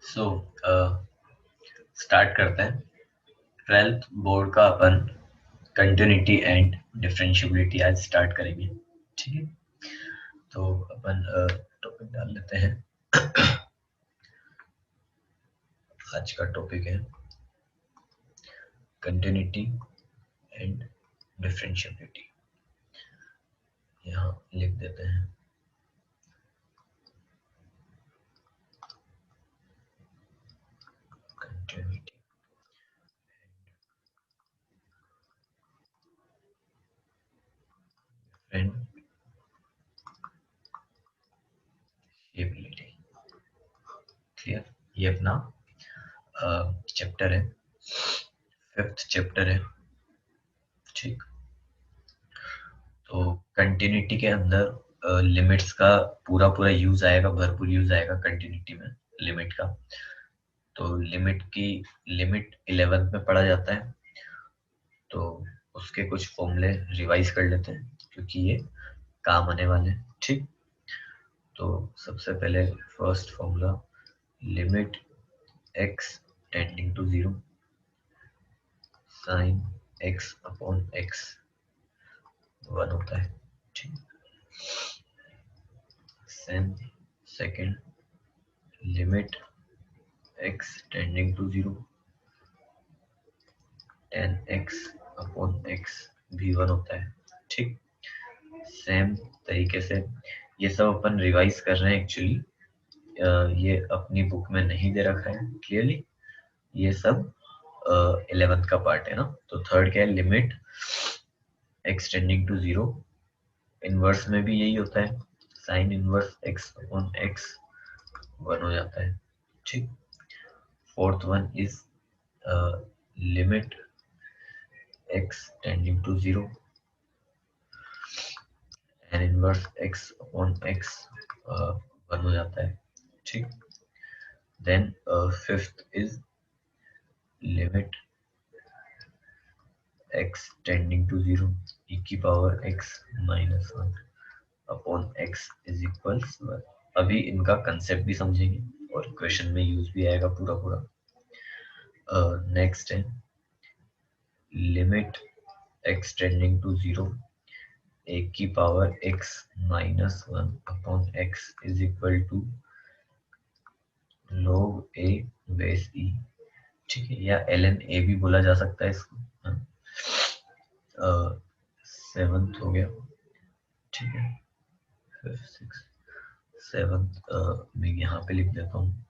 So start करते हैं। 12th board का अपन कंटिन्यूटी एंड डिफरेंशिएबिलिटी आज स्टार्ट करेंगे। ठीक है, तो अपन टॉपिक डाल लेते हैं। आज का टॉपिक है कंटिन्यूटी एंड डिफरेंशिएबिलिटी। यहाँ लिख देते हैं कंटिन्यूटी एंड डिफरेंशिएबिलिटी। क्लियर? ये अपना चैप्टर है, 5th चैप्टर है। ठीक, तो कंटिन्यूटी के अंदर लिमिट्स का पूरा पूरा यूज आएगा, भरपूर यूज आएगा कंटिन्यूटी में लिमिट का। तो लिमिट 11th में पढ़ा जाता है, तो उसके कुछ फॉर्मूले रिवाइज कर लेते हैं क्योंकि ये काम आने वाले हैं। ठीक, तो सबसे पहले first formula, limit x tending to 0 sine x upon x 1 होता है। ठीक, second, limit x tending to 0 tan x upon x भी 1 होता है। ठीक, सेम तरीके से ये सब अपन रिवाइज कर रहे हैं। एक्चुअली ये अपनी बुक में नहीं दे रखा है क्लियरली, ये सब 11th का पार्ट है ना। तो थर्ड क्या है, limit x tending to 0, inverse में भी यही होता है, sine inverse x upon x 1 हो जाता है। ठीक, fourth one is limit x tending to 0 tan inverse x upon x 1 हो जाता है। ठीक, then fifth is limit x tending to 0 e की power x minus 1 upon x is equals 1। अभी इनका कंसेप्ट भी समझेंगे और क्वेश्चन में यूज भी आएगा पूरा पूरा। नेक्स्ट है limit x tending to 0 a की power x minus 1 upon x is equal to log a base e। ठीक है, या ln a भी बोला जा सकता है इसको। सेवंथ हो गया। ठीक है, फिफ्थ सिक्स सेवंथ मैं यहाँ पे लिख देता हूँ,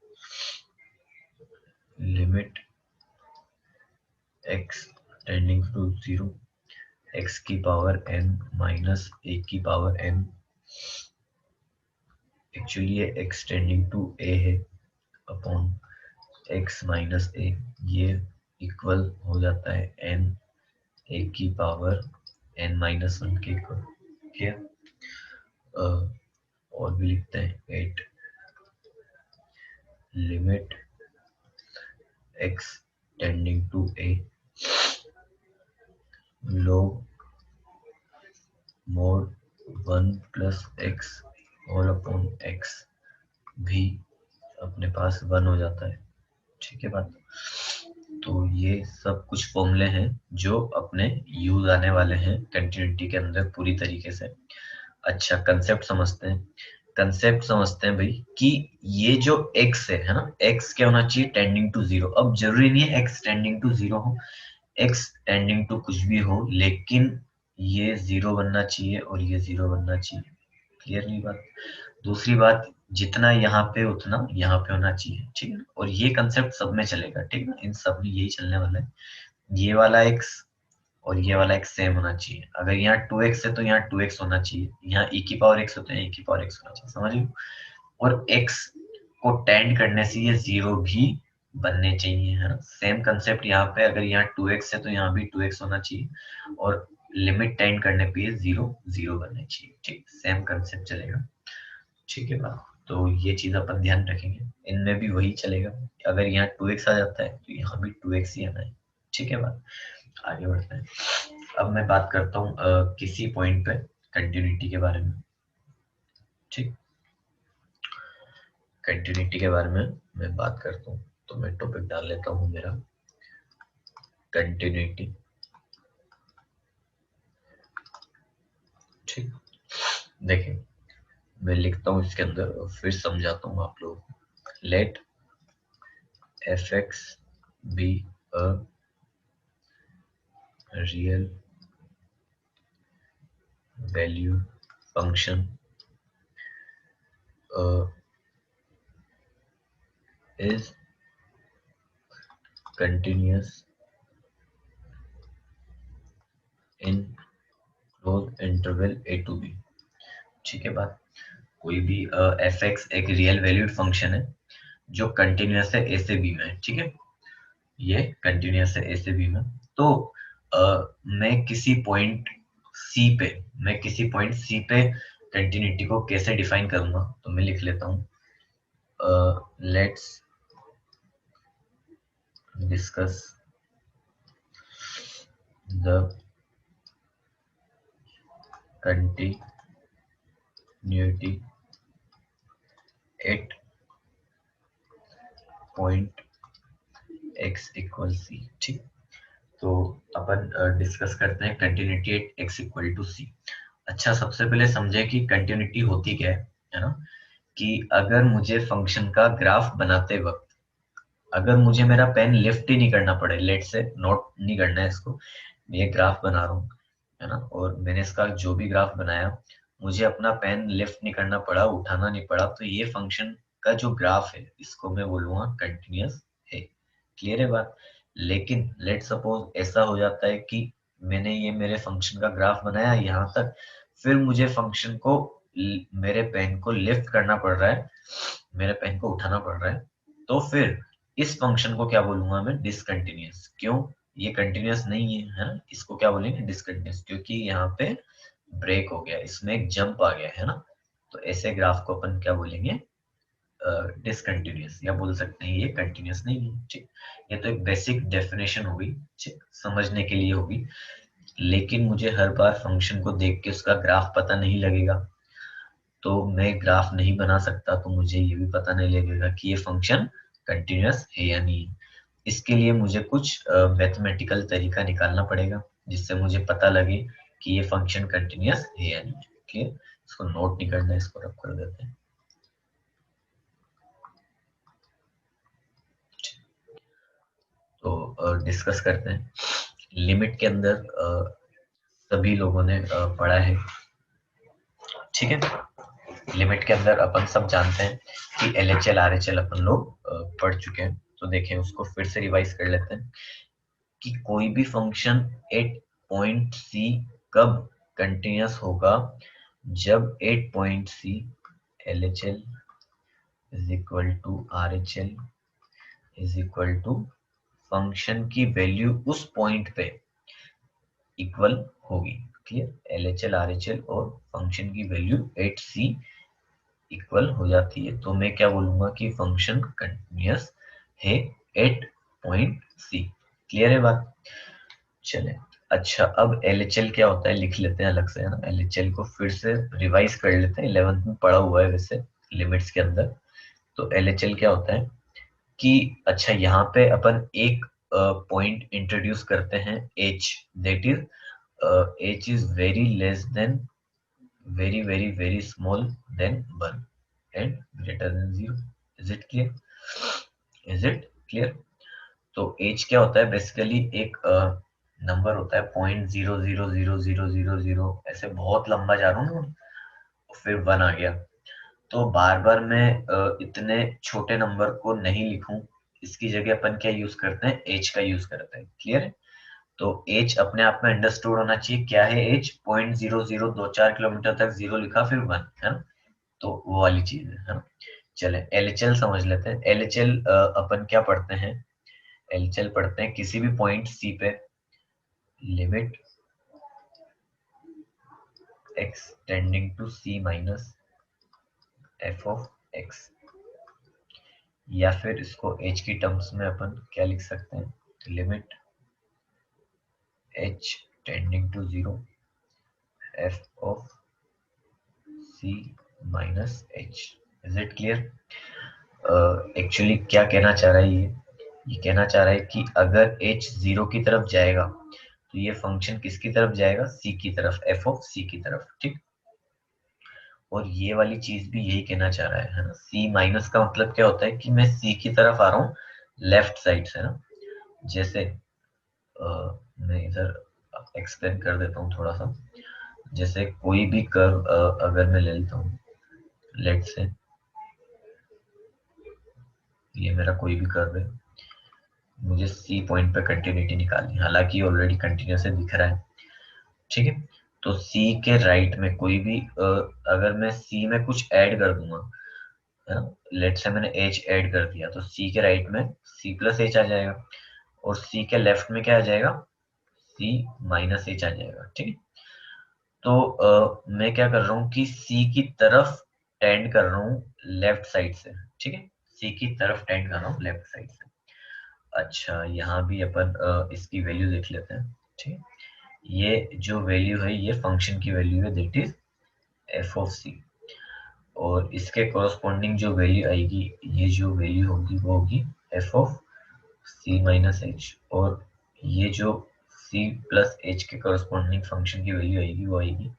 limit x tending to 0 x की पावर n माइनस a की पावर n। एक्चुअली ये x टेंडिंग टू a है अपॉन x माइनस a, ये इक्वल हो जाता है n a की पावर n माइनस 1 के इक्वल। ठीक है, और भी लिखते हैं 8, limit x tending to a log mod 1 plus x whole upon x भी अपने पास 1 हो जाता है। ठीक है बात, तो ये सब कुछ फॉर्मूले हैं जो अपने यूज आने वाले हैं कंटिन्यूटी के अंदर पूरी तरीके से। अच्छा, कंसेप्ट समझते हैं भाई कि ये जो x है ना, x क्या होना चाहिए, टेंडिंग टू 0। अब जरूरी नहीं है x टेंडिंग टू 0 हो, x टेंडिंग टू कुछ भी हो, लेकिन ये 0 बनना चाहिए और ये 0 बनना चाहिए। क्लियर नहीं बात? दूसरी बात, जितना यहाँ पे उतना यहाँ पे होना चाहिए। ठीक है, और ये कंसेप्ट सब में चलेगा। ठीक है, इन सब में यही चलने वाला है, ये वाला x और ये वाला x सेम होना चाहिए। अगर यहाँ 2x है तो यहाँ 2x होना चाहिए, यहाँ e की पावर x होता है, e की पावर x होना चाहिए। समझ लो, और x को टेंड करने से ये 0 भी बनने चाहिए, है ना। सेम कंसेप्ट यहाँ पे, अगर यहाँ 2x है तो यहाँ भी 2x होना चाहिए, और लिमिट टेंड करने पे ये 0 0 बनने चाहिए। ठीक, सेम कंसेप्ट चलेगा। ठीक है बात, तो ये चीज अपन ध्यान रखेंगे, इनमें भी वही चलेगा। अगर यहाँ 2x आ जाता है तो यहाँ भी 2x ही आना है। ठीक है बात, आगे बढ़ते हैं। अब मैं बात करता हूँ किसी पॉइंट पे कंटिन्यूटी के बारे में। ठीक, कंटिन्यूटी के बारे में मैं बात करता हूँ, तो मैं टॉपिक डाल लेता हूँ मेरा कंटिन्यूटी। ठीक, देखिए मैं लिखता हूँ इसके अंदर और फिर समझाता हूँ आप लोगों को। Let F X be a real value function is continuous in closed interval a to b। ठीक है बात। कोई भी एफ एक्स एक रियल वैल्यूड फंक्शन है जो कंटिन्यूस है ए से बी में। ठीक है, ये कंटिन्यूस है ए से बी में। तो मैं किसी पॉइंट सी पे कंटिन्यूटी को कैसे डिफाइन करूंगा, तो मैं लिख लेता हूँ let's discuss the continuity at point x equal C. ठीक, तो अपन डिस्कस करते हैं continuity at x equal to C. अच्छा, सबसे पहले समझे कि कंटिन्यूटी होती क्या है ना, कि अगर मुझे फंक्शन का ग्राफ बनाते वक्त अगर मुझे मेरा पेन लिफ्ट ही नहीं करना पड़े, लेट से नोट नहीं करना है इसको, मैं ये ग्राफ बना रहा हूँ है ना, और मैंने इसका जो भी ग्राफ बनाया मुझे अपना पेन लिफ्ट नहीं करना पड़ा, उठाना नहीं पड़ा, तो ये फंक्शन का जो ग्राफ है इसको मैं बोलूंगा कंटिन्यूअस है। क्लियर है बात। लेकिन लेट सपोज ऐसा हो जाता है कि मैंने ये मेरे फंक्शन का ग्राफ बनाया यहाँ तक, फिर मुझे फंक्शन को मेरे पेन को लिफ्ट करना पड़ रहा है, मेरे पेन को उठाना पड़ रहा है, तो फिर इस फंक्शन को क्या बोलूंगा मैं, डिसकंटिन्यूअस। क्यों, ये कंटिन्यूअस नहीं है ना, इसको क्या बोलेंगे, डिसकंटिन्यूअस, क्योंकि यहाँ पे ब्रेक हो गया, इसमें एक जंप आ गया है ना, तो ऐसे ग्राफ को अपन क्या बोलेंगे, डिसकंटिन्यूअस, या बोल सकते हैं ये कंटिन्यूअस नहीं है। ठीक, ये तो एक बेसिक डेफिनेशन होगी, ठीक, समझने के लिए होगी, लेकिन मुझे हर बार फंक्शन को देख के उसका ग्राफ पता नहीं लगेगा, तो मैं ग्राफ नहीं बना सकता, तो मुझे ये भी पता नहीं लगेगा कि ये फंक्शन कंटिन्यूअस है या नहीं है। इसके लिए मुझे कुछ मैथमेटिकल तरीका निकालना पड़ेगा जिससे मुझे पता लगे कि ये फंक्शन कंटिन्यूअस है या नहीं है। क्लियर, इसको नोट नहीं करना है, इसको रब कर देते हैं। तो डिस्कस करते हैं। लिमिट के अंदर सभी लोगों ने पढ़ा है, ठीक है। लिमिट के अंदर अपन सब जानते हैं कि LHL RHL अपन लोग पढ़ चुके हैं, तो देखें उसको फिर से रिवाइज कर लेते हैं कि कोई भी फंक्शन एट पॉइंट सी कब कंटिन्यूअस होगा, जब at point C LHL is equal to RHL is equal to function की वैल्यू उस पॉइंट पे इक्वल होगी। क्लियर, LHL RHL और फंक्शन की वैल्यू एट सी इक्वल हो जाती है, तो मैं क्या बोलूंगा कि फंक्शन कंटिन्यूअस है एट पॉइंट सी। क्लियर है बात। चले, अच्छा अब LHL क्या होता है लिख लेते हैं अलग से, है ना। LHL को फिर से रिवाइज कर लेते हैं, 11th में पढ़ा हुआ है वैसे लिमिट्स के अंदर। तो LHL क्या होता है कि अच्छा यहाँ पे अपन एक पॉइंट इंट्रोड्यूस करते हैं h, that is h is very less than very very very small than 1 and greater than 0। is it clear, is it clear। तो h क्या होता है, बेसिकली एक नंबर होता है 0.000000, ऐसे बहुत लंबा जा रहा हूँ ना, फिर 1 आ गया, तो बार बार मैं इतने छोटे नंबर को नहीं लिखूं, इसकी जगह अपन क्या यूज करते हैं, h का यूज करते हैं। क्लियर है। तो एच अपने आप में अंडरस्टूड होना चाहिए, क्या है एच, 0.0024 किलोमीटर तक जीरो लिखा फिर 1, है ना, तो वो वाली चीज है ना। चले LHL समझ लेते हैं। LHL अपन क्या पढ़ते हैं, LHL पढ़ते हैं किसी भी पॉइंट सी पे limit x tending to c minus f of x, या फिर इसको h की टर्म्स में अपन क्या लिख सकते हैं, limit h tending to 0 f of c minus h। Is it clear. Actually क्या कहना चाह रहा है ये कहना चाह रहा है कि अगर h 0 की तरफ जाएगा तो ये फंक्शन किसकी तरफ जाएगा, c की तरफ, f ऑफ c की तरफ, ठीक। और ये वाली चीज भी यही कहना चाह रहा है ना। c माइनस का मतलब क्या होता है कि मैं c की तरफ आ रहा हूँ लेफ्ट साइड से ना। जैसे मैं इधर एक्सप्लेन कर देता हूँ थोड़ा सा। जैसे कोई भी कर्व अगर मैं ले लेता हूँ, लेट से ये मेरा कोई भी कर्व है, मुझे सी पॉइंट पे कंटिन्यूटी निकालनी है, हालांकि ऑलरेडी कंटिन्यूस है दिख रहा है, ठीक है। तो सी के राइट में कोई भी अगर मैं सी में कुछ ऐड कर दूंगा, लेट से मैंने एच ऐड कर दिया, तो सी के राइट में सी प्लस एच आ जाएगा, और सी के लेफ्ट में क्या आ जाएगा, सी माइनस एच आ जाएगा, ठीक है। तो मैं क्या कर रहा हूँ कि सी की तरफ टेंड कर रहा हूँ लेफ्ट साइड से, ठीक है। सी की तरफ टेंड कर रहा हूँ लेफ्ट साइड से। अच्छा, यहाँ भी अपन इसकी वैल्यू देख लेते हैं, ठीक है। ये जो वैल्यू है ये फंक्शन की वैल्यू है, दैट इज एफ ऑफ सी। और इसके कॉरस्पॉन्डिंग जो वैल्यू आएगी, ये जो वैल्यू होगी वो होगी F of C minus H. और ये जो सी प्लस एच के कॉरस्पॉन्डिंग फंक्शन की वैल्यू आएगी वो आएगी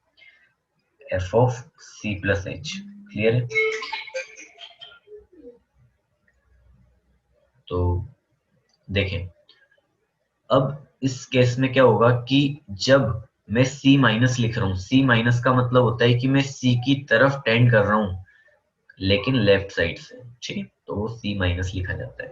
F of C plus H. Clear है? तो देखें, अब इस केस में क्या होगा कि जब मैं C माइनस लिख रहा हूँ, C माइनस का मतलब होता है कि मैं C की तरफ टेंड कर रहा हूँ लेकिन लेफ्ट साइड से, ठीक है। तो वो C माइनस लिखा जाता है,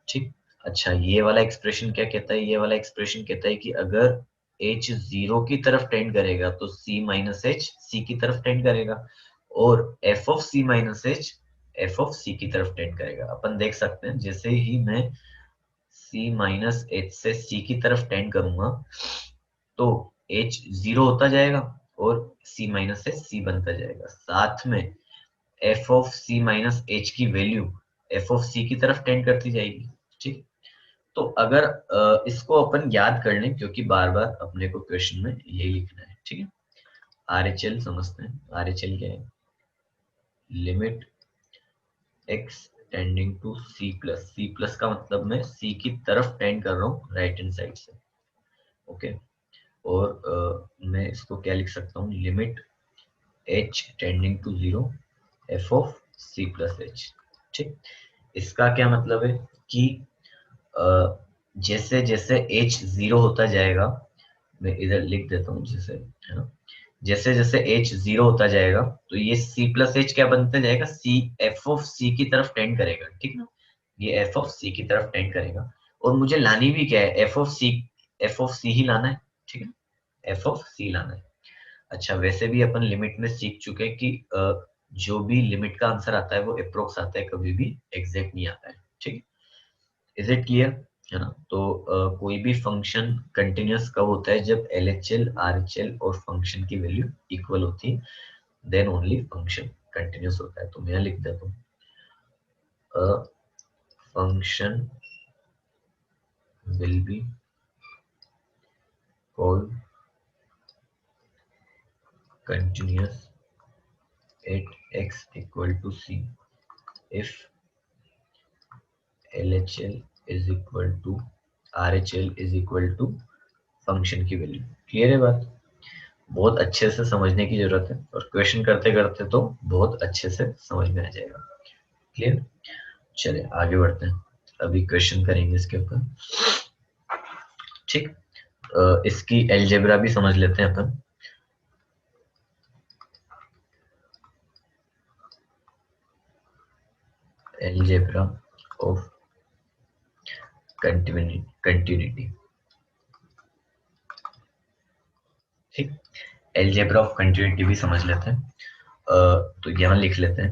ठीक। अच्छा, ये वाला एक्सप्रेशन क्या कहता है, ये वाला एक्सप्रेशन कहता है कि अगर h 0 की तरफ टेंड करेगा तो C माइनस एच C की तरफ टेंड करेगा, और f of C minus H f of C की तरफ टेंड करेगा। अपन देख सकते हैं जैसे ही मैं C माइनस एच से C की तरफ टेंड करूंगा तो h 0 होता जाएगा और C माइनस से C बनता जाएगा। साथ में f of C minus H की वैल्यू f ऑफ C की तरफ टेंड करती जाएगी, ठीक। तो अगर इसको अपन याद कर लें, क्योंकि बार बार अपने को क्वेश्चन में यही लिखना है, ठीक है। RHL समझते हैं। RHL क्या है, limit x tending to C plus. C plus का मतलब मैं C की तरफ टेंड कर रहा हूँ राइट हैंड साइड से, ओके। और मैं इसको क्या लिख सकता हूँ, limit h tending to 0 f of c plus H, ठीक। इसका क्या मतलब है कि जैसे जैसे h 0 होता जाएगा, मैं इधर लिख देता हूँ जैसे, है ना। जैसे जैसे h 0 होता जाएगा तो ये c प्लस एच क्या बनता जाएगा, c f ऑफ c की तरफ टेंड करेगा, ठीक ना। ये f ऑफ c की तरफ टेंड करेगा, और मुझे लानी भी क्या है, f ऑफ c ही लाना है, ठीक है। f ऑफ c लाना है। अच्छा, वैसे भी अपन लिमिट में सीख चुके हैं कि जो भी लिमिट का आंसर आता है वो अप्रोक्स आता है, कभी भी एग्जैक्ट नहीं आता है, ठीक। इज इट क्लियर, है ना। तो कोई भी फंक्शन कंटिन्यूअस कब होता है, जब LHL RHL और फंक्शन की वैल्यू इक्वल होती है, देन ओनली फंक्शन कंटिन्यूअस होता है। तो मैं लिख देता हूँ, function will be called continuous at x equal to c if LHL is equal to RHL is equal to function की वैल्यू। क्लियर है बात? बहुत अच्छे से समझने की जरूरत है, और क्वेश्चन करते करते तो बहुत अच्छे से समझ में आ जाएगा। क्लियर? चलिए आगे बढ़ते हैं, अभी क्वेश्चन करेंगे इसके ऊपर, ठीक। इसकी एलजेब्रा भी समझ लेते हैं अपन। एलजेब्रा ऑफ कंटिन्यूटी, ठीक। एलजेब्रा ऑफ कंटिन्यूटी भी समझ लेते हैं। तो यहां लिख लेते हैं,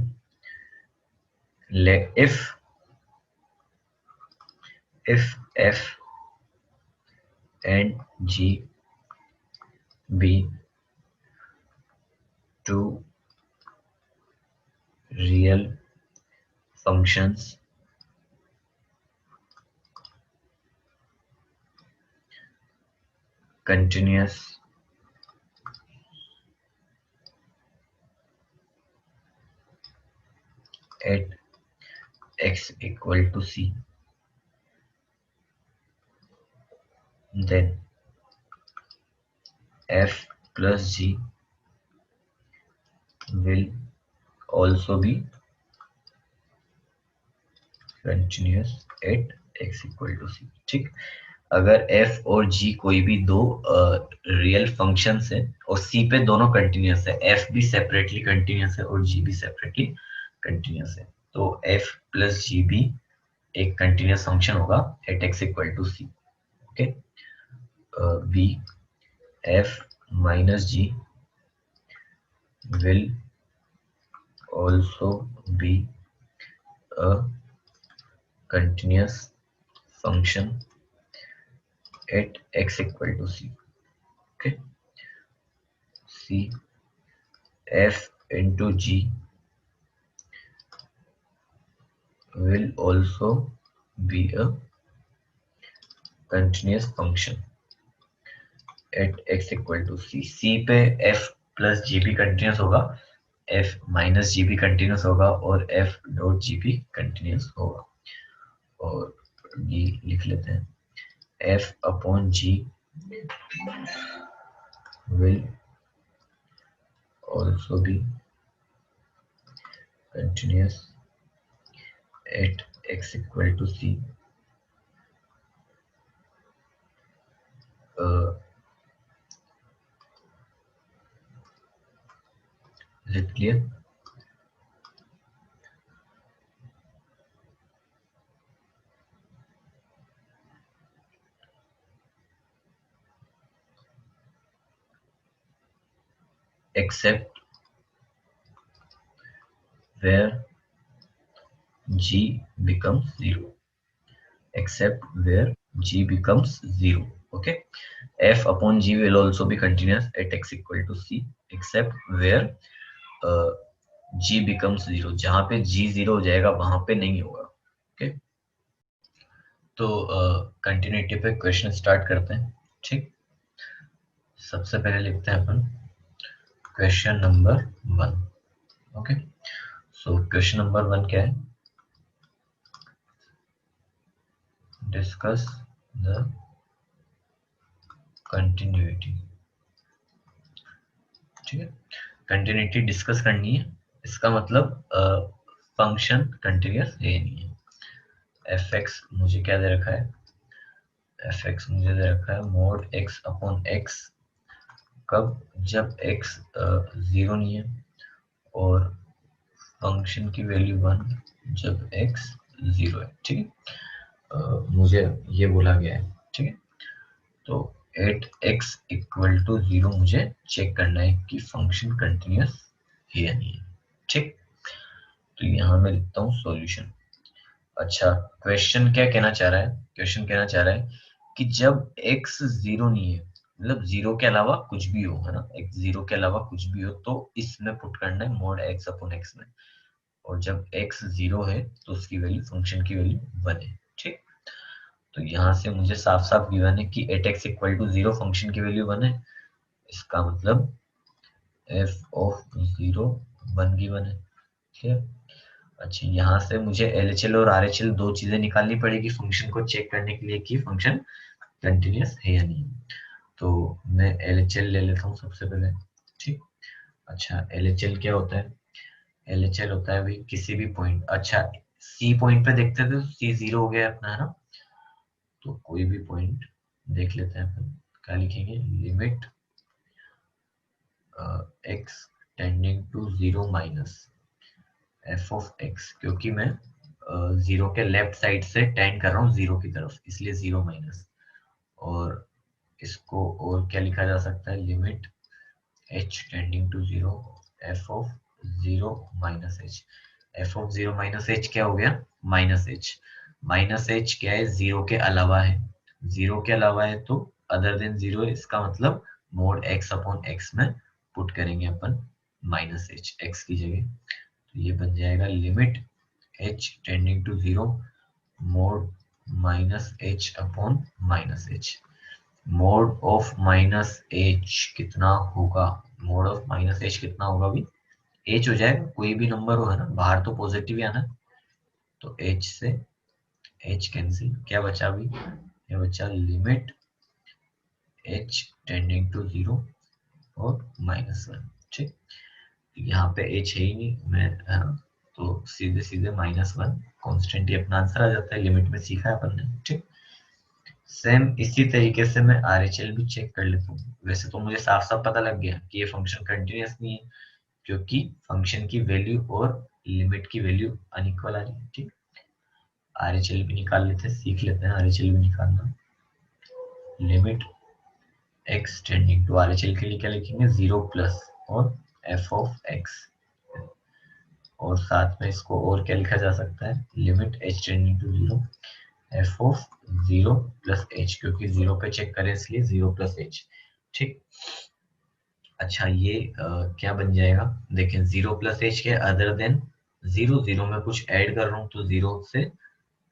if f and g be two real functions continuous at x equal to c, then f plus g will also be continuous at x equal to c। ठीक, अगर f और g कोई भी दो रियल फंक्शंस है और c पे दोनों कंटिन्यूस है, f भी सेपरेटली कंटिन्यूस है और g भी सेपरेटली कंटिन्यूस है, तो f प्लस g भी एक कंटिन्यूस फंक्शन होगा at x equal to c। Okay, b f minus g will also be a continuous function at x equal to c। okay, c f into g will also be a continuous function at x equal to c। c पे f plus जी भी continuous होगा, f minus जी भी continuous होगा और f dot G भी continuous होगा। और d लिख लेते हैं, f upon g will also be continuous at x equal to c। Is it clear? Except where g becomes 0, except where g becomes 0। okay, f upon g will also be continuous at x equal to c except where g becomes 0। जहां पे g 0 हो जाएगा वहां पे नहीं होगा। Okay, तो continuity पे क्वेश्चन स्टार्ट करते हैं। ठीक, सबसे पहले लिखते हैं अपन question number 1। Okay, so question number 1 क्या है? Discuss the continuity. ठीक है, कंटिन्यूटी डिस्कस करनी है, इसका मतलब फंक्शन कंटिन्यूअस है या नहीं है। एफ एक्स मुझे क्या दे रखा है? एफ एक्स मुझे दे रखा है मोड एक्स अपॉन एक्स, कब? जब एक्स 0 नहीं है और फंक्शन की वैल्यू 1 जब x 0 है। ठीक है, मुझे ये बोला गया है। ठीक है, तो एट x इक्वल टू 0 मुझे चेक करना है कि फंक्शन कंटिन्यूअस है या नहीं है। ठीक, तो यहाँ मैं लिखता हूँ सॉल्यूशन। अच्छा, क्वेश्चन क्या कहना चाह रहा है? क्वेश्चन कहना चाह रहा है कि जब x 0 नहीं है, मतलब 0 के अलावा कुछ भी हो, है ना, x 0 के अलावा कुछ भी हो, तो इसमें पुट करना है मोड x अपॉन x में, और जब x 0 है तो उसकी वैल्यू, फंक्शन की वैल्यू 1 है। ठीक, तो यहाँ से मुझे साफ साफ गिवन है कि at x equal to 0 function की वैल्यू 1 है, इसका मतलब f ऑफ 0 1 गिवन है। ठीक है, अच्छा, यहाँ से मुझे LHL और RHL दो चीजें निकालनी पड़ेगी फंक्शन को चेक करने के लिए कि फंक्शन कंटिन्यूअस है या नहीं। तो मैं LHL ले लेता हूँ सबसे पहले। ठीक, अच्छा, LHL क्या होता है? LHL होता है भाई किसी भी पॉइंट, अच्छा C पॉइंट पे देखते थे तो C 0 हो गया अपना, है ना, तो कोई भी पॉइंट देख लेते हैं अपन, क्या लिखेंगे? Limit x tending to 0 minus f of x, क्योंकि मैं 0 के लेफ्ट साइड से टेंड कर रहा हूँ 0 की तरफ, इसलिए 0 माइनस। और इसको और क्या लिखा जा सकता है? Limit h tending to 0 f of 0 minus h। f of 0 minus h क्या हो गया? Minus h। माइनस h क्या है? 0 के अलावा है, 0 के अलावा है तो अदर देन 0 है, इसका मतलब मोड x अपॉन x में पुट करेंगे अपन माइनस h x की जगह, तो ये बन जाएगा limit h tending to 0 mod minus h upon minus h। Mod of minus h कितना होगा? मोड ऑफ माइनस h कितना होगा? भी h हो जाएगा, कोई भी नंबर हो, है ना, बाहर तो पॉजिटिव ही आना। तो h से h कैंसिल, क्या बचा अभी, ये बचा लिमिट h टेंडिंग टू 0 और -1। ठीक, यहाँ पे h है ही नहीं, तो सीधे सीधे -1 कांस्टेंट ही अपना आंसर आ जाता है, लिमिट में सीखा है अपन ने। ठीक, सेम इसी तरीके से मैं RHL भी चेक कर लेता हूँ। वैसे तो मुझे साफ साफ पता लग गया कि ये फंक्शन कंटिन्यूअस नहीं है, क्योंकि फंक्शन की वैल्यू और लिमिट की वैल्यू अनइक्वल आ रही है। ठीक, RHL भी निकाल लेते हैं, सीख लेते हैं RHL भी निकालना। Limit x tending to, RHL के लिए क्या लिखेंगे, 0 प्लस और f ऑफ x, और साथ में इसको और क्या लिखा जा सकता है, limit h tending to 0 f of 0 plus h, क्योंकि 0 पे चेक करें इसलिए 0 प्लस h। ठीक, अच्छा ये क्या बन जाएगा, देखें 0 प्लस h के अदर देन 0, 0 में कुछ ऐड कर रहा हूँ तो 0 से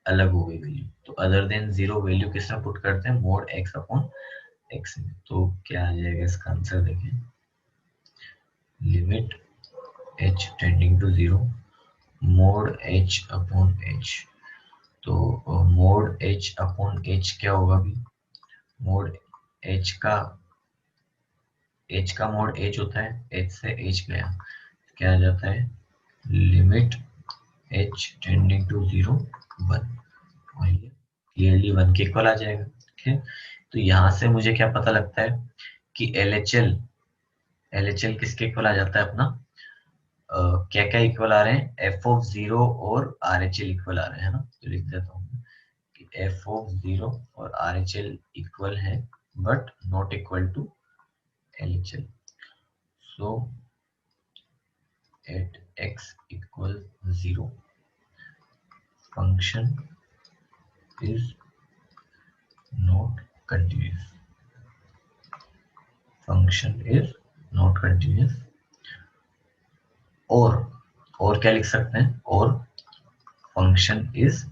अलग हो गई वैल्यू, तो अदर देन 0 वैल्यू किस में पुट करते हैं, मोड x अपॉन x में। तो क्या आ जाएगा इसका आंसर, देखें limit h tending to 0 mod h upon h। तो मोड h अपॉन h क्या होगा अभी, मोड h का मोड h होता है, h से h गया, क्या आ जाता है, लिमिट h टेंडिंग टू 0 1, और ये क्लियरली 1 के इक्वल आ जाएगा। ठीक है, तो यहाँ से मुझे क्या पता लगता है कि LHL किसके इक्वल आ जाता है अपना, क्या क्या इक्वल आ रहे हैं, f ऑफ 0 और RHL इक्वल आ रहे हैं ना, तो लिख देता हूँ कि f ऑफ 0 और RHL इक्वल है but not equal to LHL। So at x equal 0 function is not continuous, function is not continuous, और क्या लिख सकते हैं, और फंक्शन इज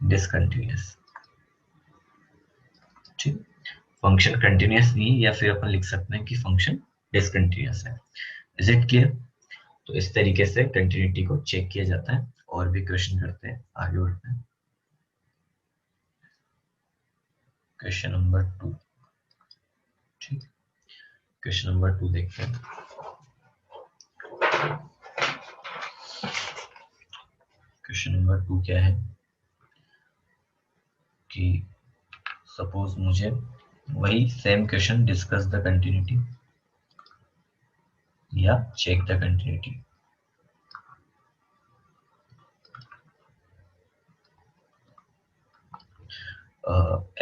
डिसकंटिन्यूअस। ठीक, फंक्शन कंटिन्यूअस नहीं, या फिर अपन लिख सकते हैं कि फंक्शन डिसकंटिन्यूअस है। Is it clear? तो इस तरीके से कंटिन्यूटी को चेक किया जाता है। और भी क्वेश्चन करते हैं, आगे बढ़ते हैं। Question number 2। ठीक, क्वेश्चन नंबर 2 देखते हैं। क्वेश्चन नंबर 2 क्या है कि सपोज मुझे वही same question, discuss the continuity या check the continuity.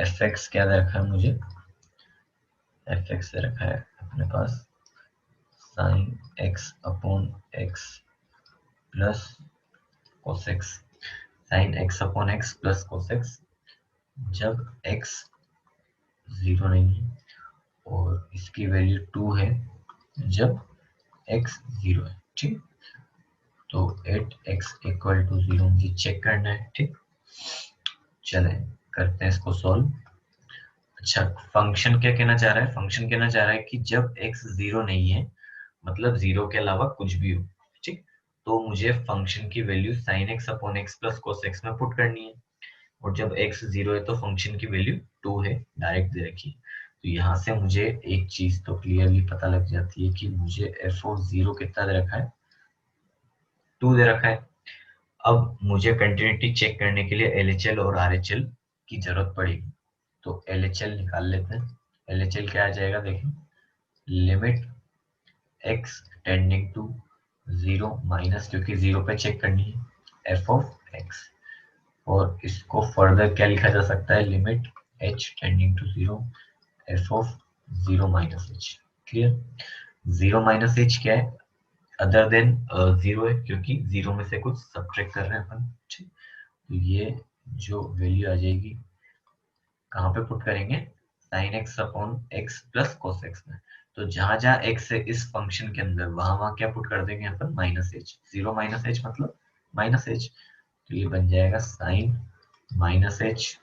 F X क्या दे रखा है मुझे, एफ एक्स दे रखा है अपने पास sine x upon x plus cos x, sine x upon x plus cos x जब एक्स 0 नहीं है और इसकी वैल्यू 2 है जब x 0 है। ठीक, तो एट एक्स इक्वल टू 0 मुझे चेक करना है। ठीक, चले करते हैं इसको सॉल्व। अच्छा, फंक्शन क्या कहना चाह रहा है, फंक्शन कहना चाह रहा है कि जब x 0 नहीं है, मतलब 0 के अलावा कुछ भी हो, ठीक, तो मुझे फंक्शन की value sign x upon x plus cos x में पुट करनी है, और जब x 0 है तो फंक्शन की वैल्यू 2 है, डायरेक्ट दे रखी है। तो यहाँ से मुझे एक चीज तो क्लियरली पता लग जाती है कि मुझे एफ ऑफ 0 कितना दे रखा है, 2 दे रखा है। अब मुझे कंटिन्यूटी चेक करने के लिए LHL और RHL की जरूरत पड़ेगी, तो LHL निकाल लेते हैं। LHL क्या आ जाएगा, देखें limit x tending to 0 minus, क्योंकि 0 पे चेक करनी है, f ऑफ x, और इसको फर्दर क्या लिखा जा सकता है, limit h tending to 0 f of 0 minus h। Clear? 0 minus h क्या है, अदर देन 0 है, क्योंकि 0 में से कुछ सब्ट्रैक्ट कर रहे हैं अपन। ठीक, तो ये जो वैल्यू आ जाएगी कहाँ पे पुट करेंगे, sign x upon x plus cos x में। तो जहां जहां एक्स है इस फंक्शन के अंदर, वहां वहां क्या पुट कर देंगे अपन, माइनस एच। 0 माइनस एच मतलब माइनस एच, तो ये बन जाएगा sine minus H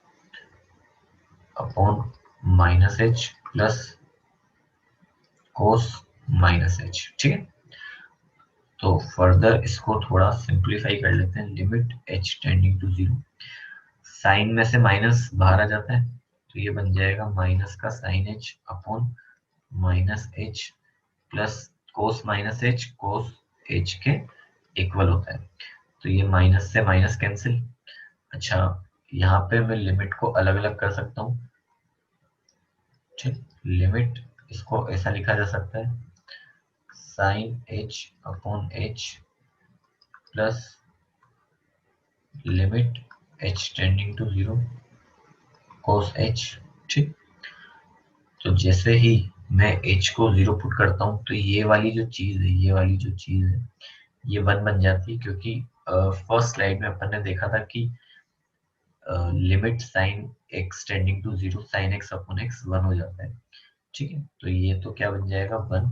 upon minus H plus cos minus H. ठीक है, तो फर्दर इसको थोड़ा सिंप्लीफाई कर लेते हैं, limit h tending to 0, sine में से माइनस बाहर आ जाता है तो ये बन जाएगा माइनस का sine h upon minus h plus cos h के इक्वल होता है, तो ये माइनस से माइनस कैंसिल। अच्छा, यहाँ पे मैं लिमिट को अलग अलग कर सकता हूँ, ठीक, लिमिट इसको ऐसा लिखा जा सकता है sine h upon h plus limit h tending to 0 cos h, ठीक। तो जैसे ही मैं h को 0 पुट करता हूँ तो ये वाली जो चीज है, ये वाली जो चीज है ये 1 बन जाती है, क्योंकि फर्स्ट स्लाइड में अपन ने देखा था कि limit sine x tending to 0 sine x upon x 1 हो जाता है, ठीक है। तो ये तो क्या बन जाएगा 1,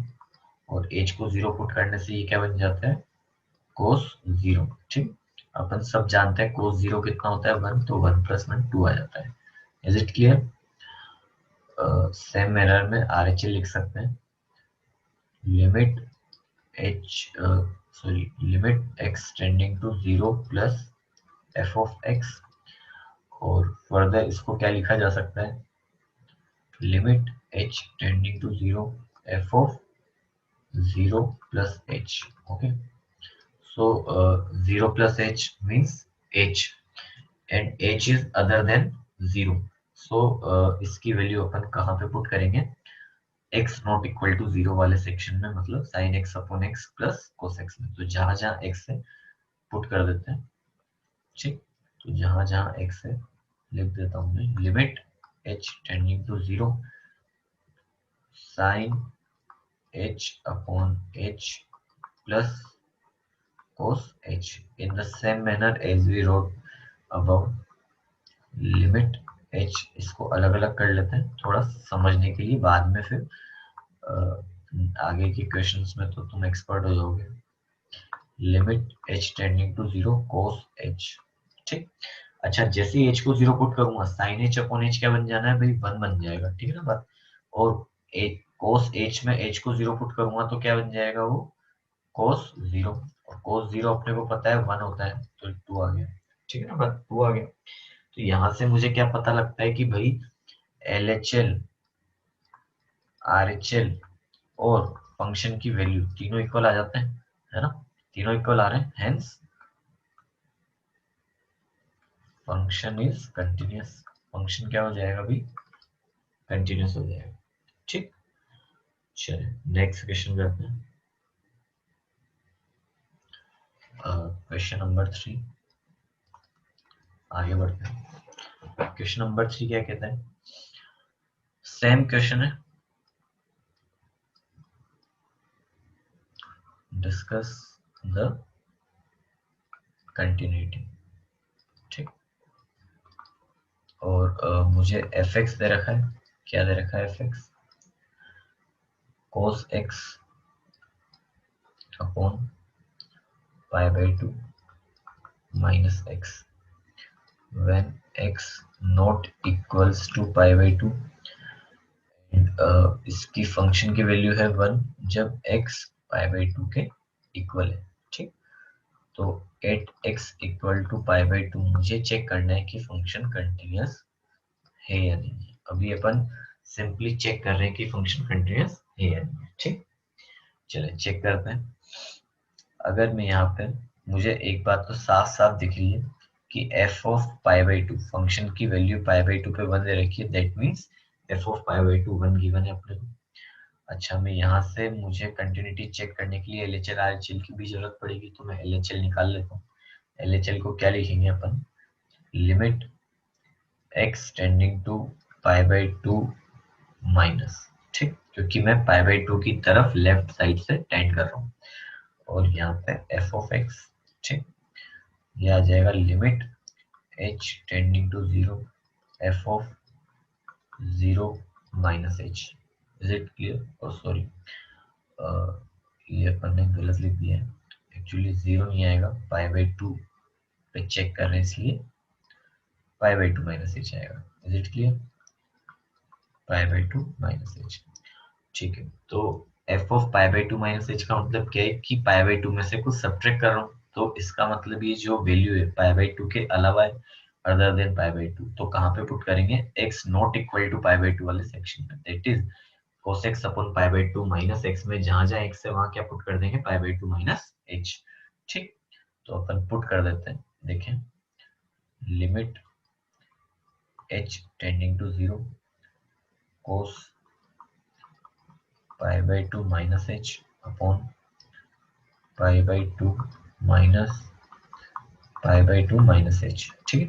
और h को 0 पुट करने से ये क्या बन जाता है कोस 0, ठीक। अपन सब जानते हैं कोस 0 कितना होता है 1, तो 1 प्लस 1 2 आ जाता है। Is it clear? सेम एरर में RHL लिख सकते हैं, limit h sorry limit x tending to 0 plus f of x, और फर्दर इसको क्या लिखा जा सकता है limit h tending to 0 f of 0 plus h, okay. So 0 plus h means h and h is other than 0. So इसकी value अपन कहाँ पे पुट करेंगे x नॉट इक्वल टू 0 वाले सेक्शन में, मतलब sin x upon x plus cos x में। तो जहां जहां x है पुट कर देते हैं, ठीक। तो जहां जहां x है लिख देता हूँ मैं limit h tending to 0 sin h upon h plus cos h in the same manner as we wrote above, limit h, इसको अलग अलग कर लेते हैं थोड़ा समझने के लिए, बाद में फिर आगे के क्वेश्चंस में तो तुम एक्सपर्ट हो जाओगे। Limit h tending to 0 cos h, ठीक। अच्छा, जैसे ही h को 0 पुट करूंगा sin h अपॉन h क्या बन जाना है भाई 1 बन जाएगा, ठीक है ना बात। और cos h में h को 0 पुट करूंगा तो क्या बन जाएगा वो cos 0, और cos 0 अपने को पता है 1 होता है, तो 2 आ गया, ठीक है ना बात, 2 आ गया। तो यहाँ से मुझे क्या पता लगता है कि भाई LHL RHL और फंक्शन की वैल्यू तीनों इक्वल आ जाते हैं, है ना, तीनों इक्वल आ रहे हैं, hence function is continuous. Function क्या हो जाएगा भाई कंटिन्यूअस हो जाएगा, ठीक। चलिए नेक्स्ट क्वेश्चन करते हैं, क्वेश्चन नंबर 3, आगे बढ़ते हैं। क्वेश्चन नंबर 3 क्या कहता है, सेम क्वेश्चन है, डिस्कस द कंटिन्यूटी, ठीक। और मुझे fx दे रखा है, क्या दे रखा है fx cos x upon pi by 2 minus x when x not equals to pi by 2, इसकी फंक्शन की वैल्यू है 1 जब x पाई बाई 2 के इक्वल है, ठीक। तो at x equal to pi by 2 मुझे चेक करना है कि फंक्शन कंटिन्यूअस है या नहीं है। अभी अपन सिंपली चेक कर रहे हैं कि फंक्शन कंटिन्यूअस है या नहीं, ठीक। चलिए चेक करते हैं। अगर मैं यहाँ पे, मुझे एक बात तो साफ साफ दिख रही है कि f of pi by 2 function की वैल्यू पाई बाई 2 पे 1 दे रखी है, that means f of pi by 2 1 given है अपने को। अच्छा, मैं यहाँ से मुझे कंटिन्यूटी चेक करने के लिए LHL RHL की भी जरूरत पड़ेगी, तो मैं LHL निकाल लेता हूँ। LHL को क्या लिखेंगे अपन, limit x tending to pi by 2 minus, ठीक, क्योंकि मैं पाई बाई 2 की तरफ लेफ्ट साइड से टेंड कर रहा हूँ, और यहाँ पे f ऑफ x, ठीक, ये आ जाएगा limit h tending to 0 f of 0 minus h। Is it clear? और सॉरी, ये अपन ने गलत लिख दिया है, एक्चुअली 0 नहीं आएगा, पाई बाई 2 पे चेक कर रहे हैं इसलिए पाई बाई 2 माइनस h आएगा। Is it clear? Pi by 2 minus h, ठीक है। तो F of pi by two minus H का मतलब क्या है कि पाई बाई टू में से कुछ सब्ट्रैक्ट कर रहा हूँ, तो इसका मतलब ये जो वैल्यू है पाई बाई टू के अलावा है, other than pi by two, तो कहाँ पे पुट करेंगे, x not equal to pi by two वाले सेक्शन में, that is cos x upon pi by two minus X में जहां जहां x है वहां क्या पुट कर देंगे, pi by two minus H. ठीक, तो अपन पुट कर देते हैं, देखें limit h tending to zero cos pi by two minus H upon pi by two minus pi by two minus H. ठीक है,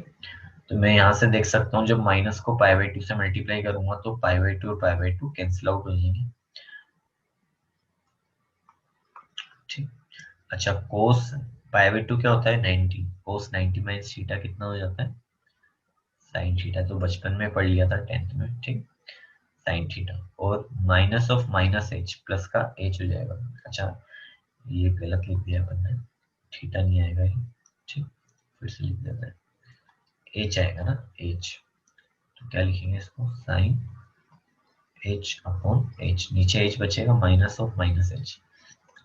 तो मैं यहाँ से देख सकता हूँ जब माइनस को पाई बाई टू से मल्टीप्लाई करूंगा तो पाई बाई टू और पाई बाई टू कैंसिल आउट हो जाएंगे। ठीक, अच्छा कोस पाई बाई टू क्या होता है 90, कोस 90 माइनस थीटा कितना हो जाता है, साइन थीटा, तो बचपन में पढ़ लिया था 10th में। ठीक, साइन थीटा और minus of minus H plus का एच हो जाएगा। अच्छा ये गलत लिख दिया अपन ने, थीटा नहीं आएगा ये। ठीक, फिर से लिख देते हैं, एच आएगा ना, एच, तो क्या लिखेंगे इसको, साइन एच अपॉन एच, नीचे एच बचेगा माइनस ऑफ माइनस एच,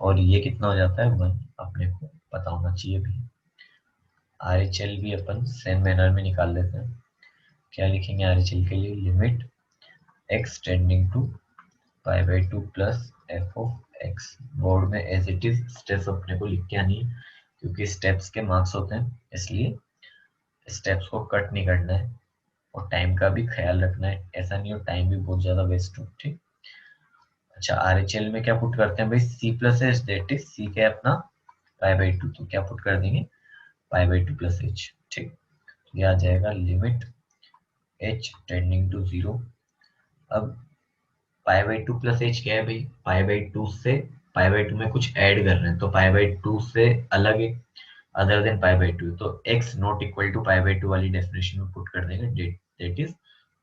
और ये कितना हो जाता है 1, अपने को पता होना चाहिए भी। आर एच एल भी अपन सेम मैनर में निकाल लेते हैं, क्या लिखेंगे आर एच एल के लिए, limit X tending to pi by two plus F of X. Board में एज इट इज स्टेप्स अपने को लिख के आनी है, क्योंकि स्टेप्स के मार्क्स होते हैं, इसलिए स्टेप्स को कट नहीं करना है और टाइम का भी ख्याल रखना है, ऐसा नहीं हो टाइम भी बहुत ज्यादा वेस्ट हो। ठीक, अच्छा आर एच एल में क्या पुट करते हैं भाई, C plus H, that is C क्या है अपना पाई बाई टू, तो क्या पुट कर देंगे, pi by two plus H. ठीक, तो ये आ जाएगा limit H tending to zero. अब pi by two plus H क्या है भाई, पाई बाई टू से पाई बाई टू में कुछ ऐड कर रहे हैं, तो पाई बाई टू से अलग है, other than pi by two, तो x not equal to pi by two वाली डेफिनेशन में पुट कर देंगे, that is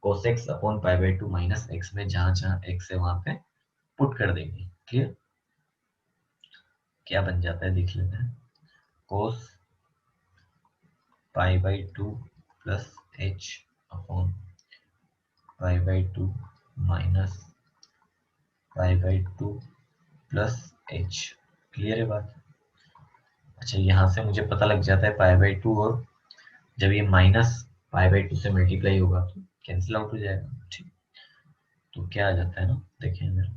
cos x upon pi by two minus X में जहां जहां x है वहां पे पुट कर देंगे। क्लियर, क्या बन जाता है देख लेते हैं, cos pi by two plus H upon pi by two minus pi by two plus H. Clear है बात। अच्छा यहाँ से मुझे पता लग जाता है पाई बाई टू, और जब ये माइनस पाई बाई टू से मल्टीप्लाई होगा तो कैंसिल आउट हो जाएगा। ठीक, तो क्या आ जाता है ना, देखिए इधर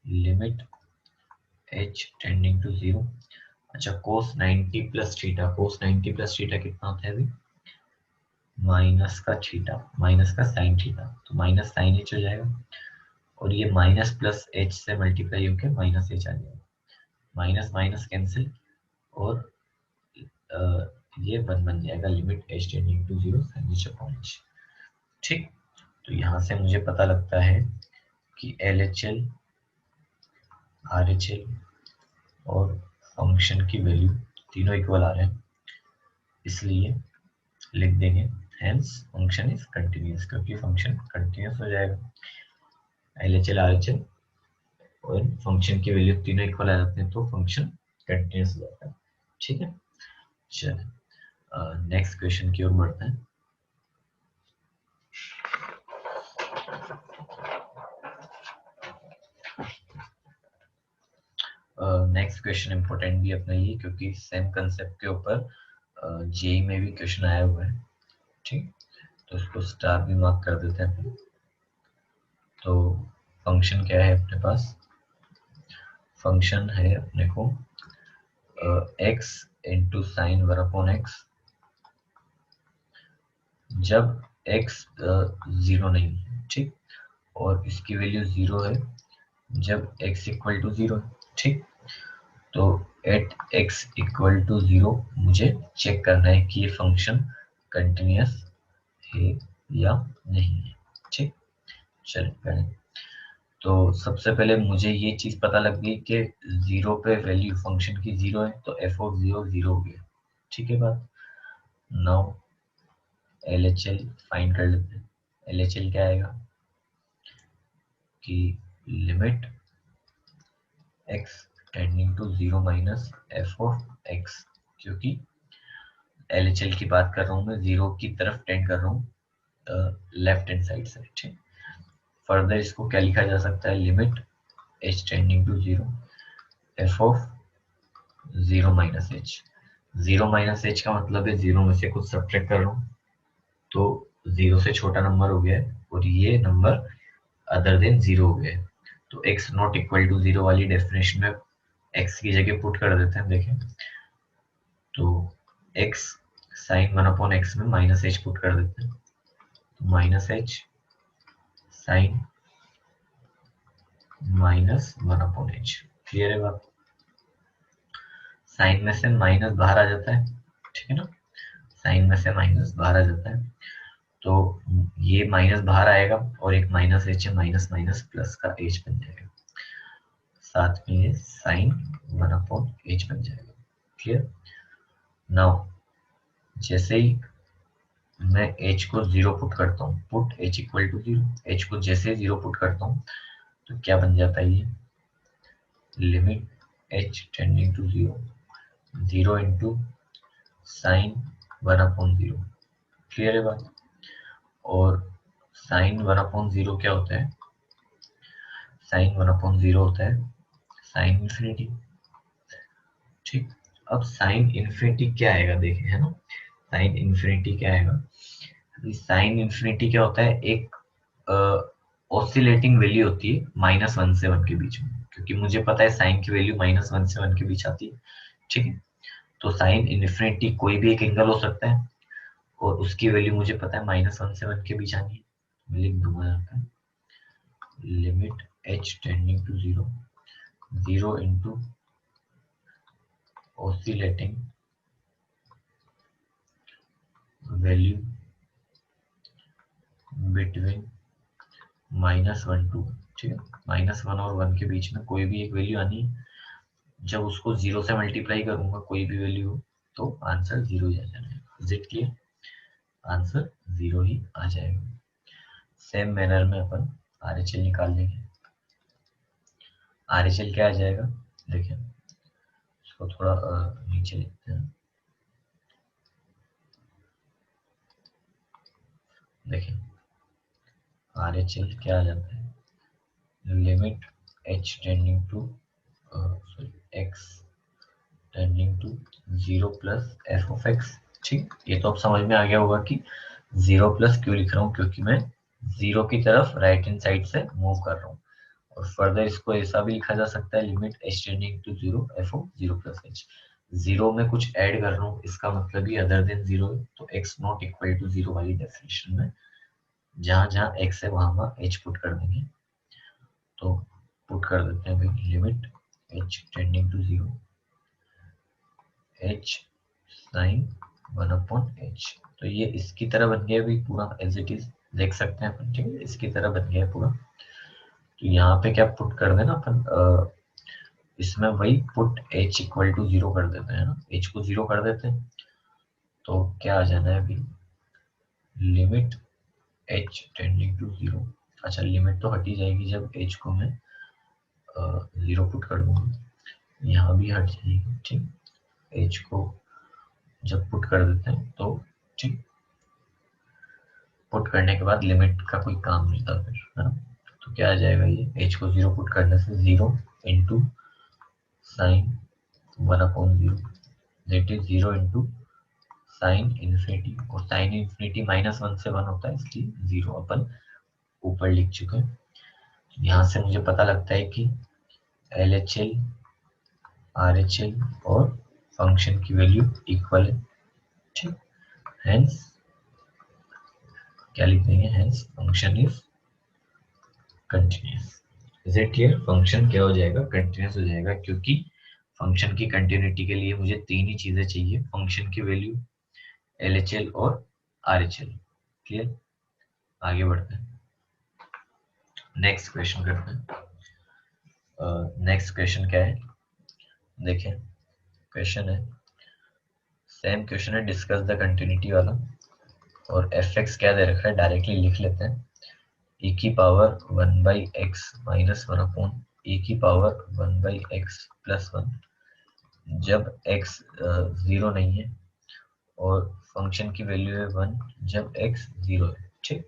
limit h tending to zero. अच्छा cos 90 plus theta, cos 90 plus theta कितना होता है अभी, माइनस का थीटा माइनस का साइन थीटा, तो माइनस साइन एच हो जाएगा, और ये माइनस प्लस एच से मल्टीप्लाई होकर माइनस एच आ जाएगा, माइनस माइनस कैंसिल, और ये वन बन जाएगा limit h tending to zero sine H upon H. ठीक, तो यहाँ से मुझे पता लगता है कि L H L R H L और फंक्शन की वैल्यू तीनों इक्वल आ रहे हैं, इसलिए लिख देंगे हेंस फंक्शन इज कंटिन्यूअस, क्योंकि फंक्शन कंटिन्यूअस हो जाएगा, L H L R H L और फंक्शन की वैल्यू तीनों इक्वल आ जाते हैं तो फंक्शन कंटिन्यूअस हो जाता है। ठीक है, चलिए नेक्स्ट क्वेश्चन की ओर बढ़ते हैं। नेक्स्ट क्वेश्चन इंपॉर्टेंट भी अपने लिए, क्योंकि सेम कंसेप्ट के ऊपर जेई में भी क्वेश्चन आया हुआ है। ठीक, तो उसको स्टार भी मार्क कर देते हैं। तो फंक्शन क्या है अपने पास, फंक्शन है अपने को x into sine one upon x, जब x जीरो नहीं है। ठीक, और इसकी वैल्यू जीरो है जब x इक्वल टू जीरो है। ठीक, तो at x equal to zero मुझे चेक करना है कि ये फंक्शन कंटिन्यूअस है या नहीं है। ठीक, चलिए पहले तो सबसे पहले मुझे ये चीज पता लग गई कि जीरो पे वैल्यू फंक्शन की जीरो है, तो एफ ऑफ जीरो जीरो हो गया। ठीक है बात, now L H L find कर लेते हैं। एल एच एल क्या आएगा कि limit X tending to zero minus F of X, क्योंकि एल एच एल की बात कर रहा हूँ मैं, जीरो की तरफ टेंड कर रहा हूँ लेफ्ट हैंड साइड से। ठीक, फर्दर इसको क्या लिखा जा सकता है, limit h tending to zero, F of zero minus H. Zero minus H का मतलब है जीरो में से कुछ सब्ट्रैक्ट कर रहा हूँ, तो जीरो से छोटा नंबर हो गया है और ये नंबर अदर देन जीरो हो गया है। तो x not equal to zero वाली डेफिनेशन में x की जगह पुट कर देते हैं। देखें तो x sine one upon x में माइनस एच पुट कर देते हैं, तो minus h sine minus one upon h. Clear है बात? साइन में से माइनस बाहर आ जाता है, ठीक है ना, साइन में से माइनस बाहर आ जाता है, तो ये माइनस बाहर आएगा और एक माइनस एच है, माइनस माइनस प्लस का एच बन जाएगा, साथ में ये साइन वन अपॉन एच बन जाएगा। क्लियर? नाउ जैसे ही मैं h को जीरो पुट करता हूँ, put h equal to zero, h को जैसे जीरो पुट करता हूँ तो क्या बन जाता है, ये limit h tending to zero, zero into sine one upon zero. Clear है बात? और साइन वन अपॉन जीरो क्या होता है, साइन वन अपॉन जीरो होता है साइन इन्फिनिटी। ठीक, अब साइन इन्फिनिटी क्या आएगा देखें, है ना, साइन इन्फिनिटी क्या आएगा, साइन इन्फिनिटी क्या होता है, एक ऑसिलेटिंग वैल्यू होती है माइनस वन से वन के बीच में, क्योंकि मुझे पता है साइन की वैल्यू माइनस वन से वन के बीच आती है। ठीक है, तो साइन इन्फिनिटी कोई भी एक एंगल हो सकता है और उसकी वैल्यू मुझे पता है माइनस वन से वन के बीच आनी है। मैं लिख दूंगा यहाँ पे limit h tending to zero, zero into oscillating value between minus one to, ठीक है, माइनस वन और वन के बीच में कोई भी एक वैल्यू आनी है, जब उसको जीरो से मल्टीप्लाई करूंगा कोई भी वैल्यू हो तो आंसर जीरो ही आ जाएगा। Is it clear? Answer zero ही आ जाएगा। सेम मैनर में अपन आरएचएल निकाल लेंगे। आरएचएल क्या आ जाएगा, देखिए इसको थोड़ा नीचे लिखते हैं। देखिए आरएचएल क्या आ जाता है, limit h tending to x tending to zero plus F of x. ठीक, ये तो अब समझ में आ गया होगा कि जीरो प्लस क्यों लिख रहा हूँ, क्योंकि मैं जीरो की तरफ राइट हैंड साइड से मूव कर रहा हूँ। और फर्दर इसको ऐसा भी लिखा जा सकता है, limit h tending to zero F of zero plus h. Zero में कुछ ऐड कर रहा हूँ, इसका मतलब ही अदर देन जीरो है, तो x not equal to zero वाली डेफिनेशन में जहां जहां x है वहां वहां h पुट कर देंगे। तो पुट कर देते हैं भाई, limit h tending to zero, h sine one upon h. तो ये इसकी तरह बन गया भाई पूरा एज इट इज, देख सकते हैं अपन। ठीक है, इसकी तरह बन गया पूरा। तो यहाँ पे क्या पुट कर देना अपन, इसमें वही put h equal to zero कर देते हैं ना, h को जीरो कर देते हैं, तो क्या आ जाना है अभी, limit h tending to zero. अच्छा, लिमिट तो हटी जाएगी जब h को मैं जीरो पुट कर दूंगा, यहाँ भी हट जाएगी। ठीक, h को जब पुट कर देते हैं तो ठीक, पुट करने के बाद लिमिट का कोई काम नहीं था फिर, है ना। तो क्या आ जाएगा, ये h को जीरो पुट करने से zero into sine one upon zero, that is zero into sign infinity, और साइन इन्फिनिटी माइनस वन से वन होता है, इसलिए जीरो अपन ऊपर लिख चुके हैं। यहाँ से मुझे पता लगता है कि LHL RHL और फंक्शन की वैल्यू इक्वल है। ठीक, हेंस क्या लिख देंगे, hence function is continuous. Is it clear? Function क्या हो जाएगा, कंटिन्यूअस हो जाएगा, क्योंकि फंक्शन की कंटिन्यूटी के लिए मुझे तीन ही चीजें चाहिए, फंक्शन की वैल्यू, LHL और RHL। क्लियर? आगे बढ़ते हैं, नेक्स्ट क्वेश्चन करते हैं। नेक्स्ट क्वेश्चन क्या है, देखें क्वेश्चन है, सेम क्वेश्चन है, डिस्कस द कंटिन्यूटी वाला, और fx क्या दे रखा है डायरेक्टली लिख लेते हैं, e की power one by x minus one upon e की power one by x plus one, जब x जीरो नहीं है और फंक्शन की वैल्यू है वन जब x जीरो है। ठीक,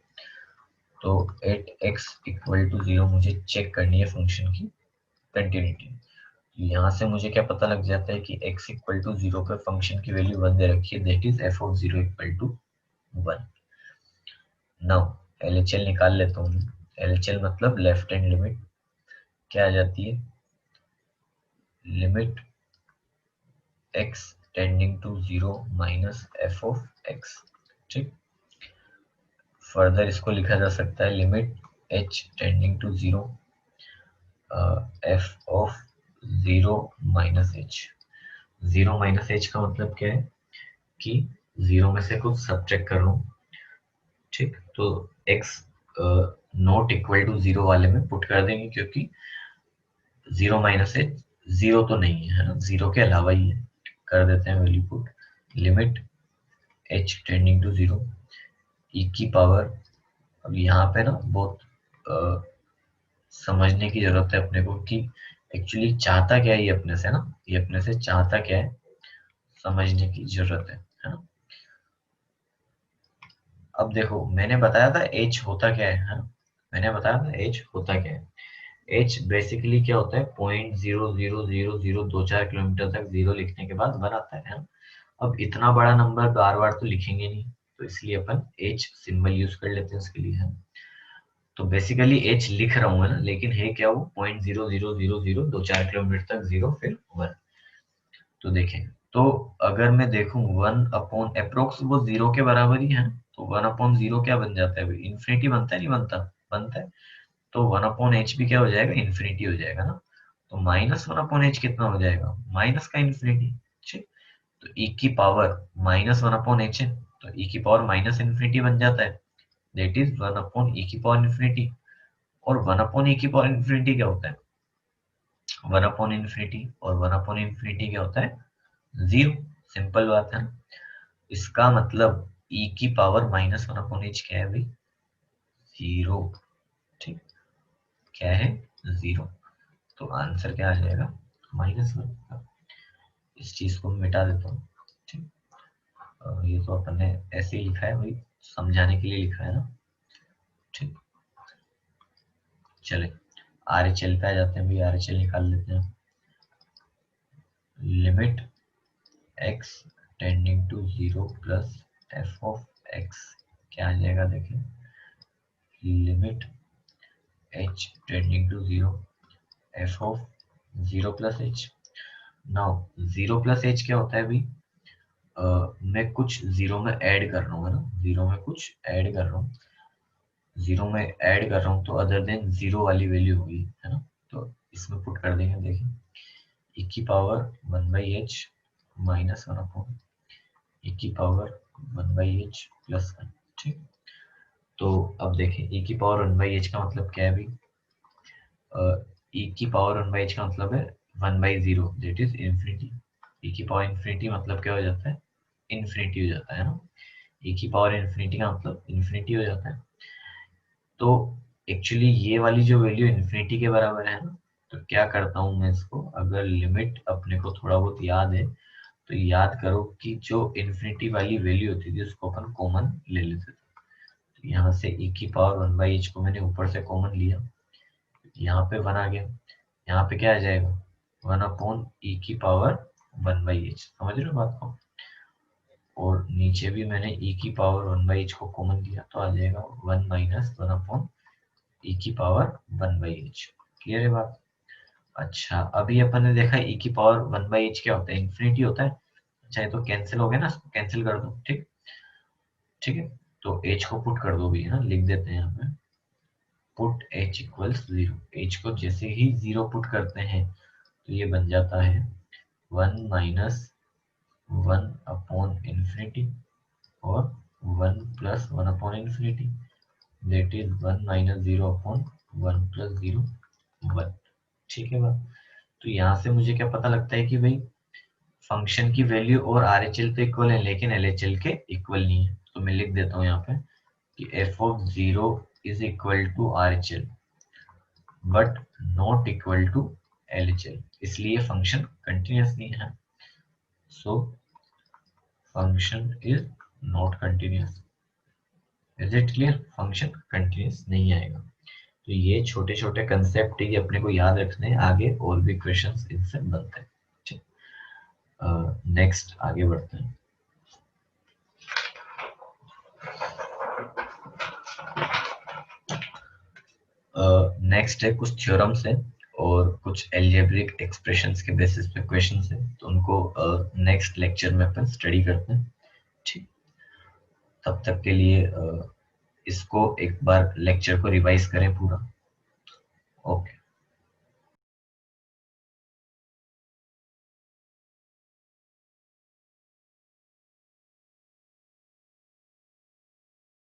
तो at x equal to zero मुझे चेक करनी है फंक्शन की कंटिन्यूटी। यहाँ से मुझे क्या पता लग जाता है कि x इक्वल टू 0 पे फंक्शन की वैल्यू 1 दे रखी है, that is f of 0 equal to 1। Now LHL निकाल लेता हूँ। LHL मतलब लेफ्ट हैंड लिमिट क्या आ जाती है, limit x tending to 0 minus f of x। ठीक, फर्दर इसको लिखा जा सकता है limit h tending to 0 f of 0 minus h। 0 minus h का मतलब क्या है कि 0 में से कुछ सब्ट्रैक्ट कर रहा हूं। ठीक, तो x नॉट इक्वल टू 0 वाले में पुट कर देंगे, क्योंकि 0 माइनस h 0 तो नहीं है ना, 0 के अलावा ही है। कर देते हैं value put, limit h tending to 0 e की पावर। अब यहाँ पे ना बहुत समझने की जरूरत है अपने को कि एक्चुअली चाहता क्या है ये अपने से ना, ये अपने से चाहता क्या है, समझने की जरूरत है ना। अब देखो मैंने बताया था h होता क्या है ना, मैंने बताया था h होता क्या है। h बेसिकली क्या होता है, 0.00002 किलोमीटर तक जीरो लिखने के बाद 1 आता है ना। अब इतना बड़ा नंबर बार बार तो लिखेंगे नहीं, तो इसलिए अपन h सिंबल यूज कर लेते हैं उसके लिए है। तो बेसिकली h लिख रहा हूँ है ना, लेकिन है क्या, वो 0.00002 किलोमीटर तक जीरो फिर 1। तो देखें, तो अगर मैं देखूं 1 अपॉन अप्रोक्स वो 0 के बराबर ही है ना, तो 1 अपॉन 0 क्या बन जाता है, इन्फिनिटी बनता है नहीं बनता, बनता है। तो 1 अपॉन h भी क्या हो जाएगा, इन्फिनिटी हो जाएगा ना। तो -1 अपॉन h कितना हो जाएगा, माइनस का इन्फिनिटी। ठीक, तो e की पावर -1 अपॉन h है, तो e की पावर माइनस इन्फिनिटी बन जाता है, दैट इज 1 अपॉन e की पावर इन्फिनिटी। और 1 अपॉन e की पावर इन्फिनिटी क्या होता है, 1 अपॉन इन्फिनिटी, और 1 अपॉन इन्फिनिटी क्या होता है, 0। सिंपल बात है ना। इसका मतलब e की पावर -1 अपॉन h क्या है भाई, 0। ठीक, क्या है, 0। तो आंसर क्या आ जाएगा, -1। इस चीज को मिटा देता हूँ। ठीक, ये तो अपन ने ऐसे ही लिखा है भाई, समझाने के लिए लिखा है ना। ठीक, चले RHL पे आ जाते हैं भाई, RHL निकाल लेते हैं। Limit x tending to 0 plus f of x क्या आ जाएगा, देखें, limit h tending to 0 f of 0 plus h। Now 0 plus h क्या होता है भाई, मैं कुछ जीरो में ऐड कर रहा हूँ है ना, जीरो में कुछ ऐड कर रहा हूँ, जीरो में ऐड कर रहा हूँ, तो अदर देन जीरो वाली वैल्यू होगी है ना। तो इसमें पुट कर देंगे, देखिए e की power 1/h minus 1 upon e की पावर 1/h प्लस 1। ठीक, तो अब देखें e की पावर 1/h का मतलब क्या है भाई, e की पावर 1/h का मतलब है 1/0 दैट इज इन्फिनिटी। e की पावर इन्फिनिटी मतलब क्या हो जाता है, इन्फिनिटी हो जाता है ना। e की पावर इन्फिनिटी का मतलब इन्फिनिटी हो जाता है। तो एक्चुअली ये वाली जो वैल्यू इन्फिनिटी के बराबर है ना, तो क्या करता हूँ मैं इसको, अगर लिमिट अपने को थोड़ा बहुत याद है तो याद करो कि जो इन्फिनिटी वाली वैल्यू होती थी उसको अपन कॉमन ले लेते थे। तो यहाँ से e की पावर 1/h को मैंने ऊपर से कॉमन लिया, यहाँ पे 1 आ गया, यहाँ पे क्या आ जाएगा, 1 अपॉन e की पावर 1/h। समझ रहे हो बात को। और नीचे भी मैंने e की पावर 1/h को कॉमन लिया, तो आ जाएगा 1 माइनस 1 अपॉन e की पावर 1/h। क्लियर है बात। अच्छा, अभी अपन ने देखा e की पावर 1/h क्या होता है, इन्फिनिटी होता है। अच्छा, ये तो कैंसिल हो गया ना, कैंसिल कर दो। ठीक, ठीक है, तो h को पुट कर दो भी है ना, लिख देते हैं यहाँ पे, पुट h इक्वल्स 0। h को जैसे ही 0 पुट करते हैं तो ये बन जाता है 1 माइनस 1 अपॉन इन्फिनिटी और 1 plus 1 upon infinity, that is 1 minus 0 upon 1 plus 0, 1। ठीक है बात। तो यहाँ से मुझे क्या पता लगता है कि भाई फंक्शन की वैल्यू और RHL तो इक्वल है, लेकिन LHL के इक्वल नहीं है। तो मैं लिख देता हूँ यहाँ पे कि f of 0 is equal to RHL but not equal to LHL, इसलिए फंक्शन कंटिन्यूअस नहीं है। So function is not continuous. Is it clear, function continuous नहीं आएगा। तो ये छोटे छोटे कंसेप्ट ही अपने को याद रखने हैं, आगे और भी क्वेश्चंस इनसे बनते हैं। ठीक, नेक्स्ट आगे बढ़ते हैं। नेक्स्ट है कुछ थ्योरम्स है और कुछ एल्जेब्रिक एक्सप्रेशंस के बेसिस पे क्वेश्चंस है, तो उनको नेक्स्ट लेक्चर में अपन स्टडी करते हैं। ठीक, तब तक के लिए इसको एक बार लेक्चर को रिवाइज करें पूरा। ओके।